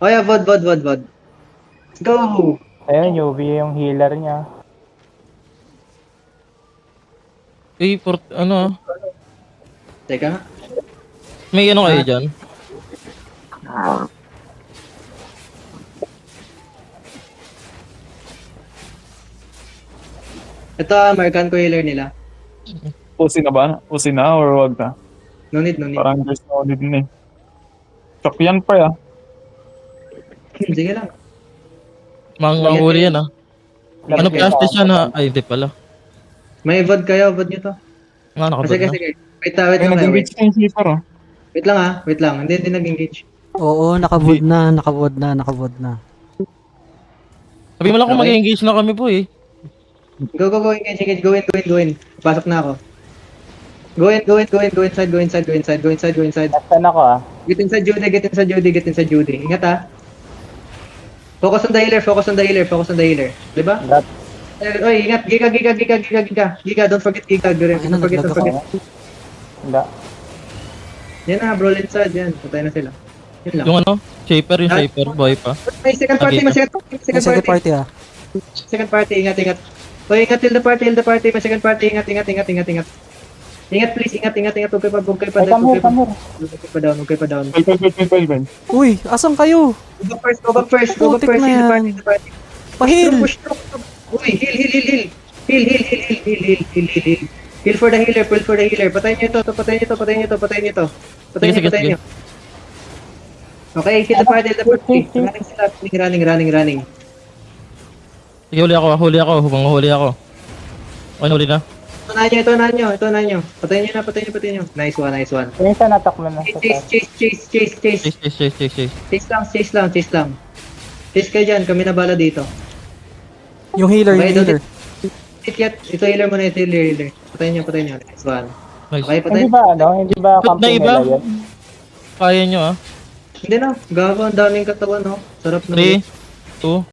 Oh yeah, Vod. Let's go! Ayun, UV yung healer niya. Ano Teka. may ano kayo dyan? Ito, American ko healer nila. Pusin na ba? Pusin na or wag na? No need. Parang there's no need na eh. Chok yan pa ah. Sige lang. Manghuli yan ah. Ano Okay. plastic yan ha? Ay, hindi pala. May Vod kayo, Vod nyo to. Nga, nakabad Sige. na. Wait Ay, lang kayo, nag-engage na yung Caesar ah. Wait lang. Hindi nag-engage. Oo, nakabod na. Sabi mo lang kung Okay. mag-engage na kami po eh. Go, engage. Go in. Pasok na ako. Go inside. Nasaan ako ah? Get inside Judy. Ingat ha. Focus on the healer. Diba? That, Oy, ingat. Giga. Don't forget Giga. Don't forget. hindi. Yan na, bro. Inside. Yan. Patay na sila. Yun lang. Yung shaper, buhay pa. May second party. May second party ah. Second party. Ingat. Oy, ingat till the party. May second party. Ingat. Ingat, please. Ingat. Huwag kayo pa down. Well. Uy, asan kayo? Go back first. Putik na In yan. the party. Pahil! Push. Uy, heal. Heal for the healer. Patayin niyo to. Sige. Okay, hit the party. Running. Sige, huli ako. Manghuli ako. Okay, huli na. Ito na nyo. Patayin nyo. Nice one. Yung isa natakman na sa taas. Chase. Chase lang. Chase kayo dyan, kami na bala dito. Yung healer. Ito healer muna, healer. Patayin nyo. Nice one. Nice. Okay, patayin. Hindi ba Ba't na camping iba? nila yun? Kaya nyo ah. Hindi na, gago, ang daming katawan, no? Sarap na. 3, 2,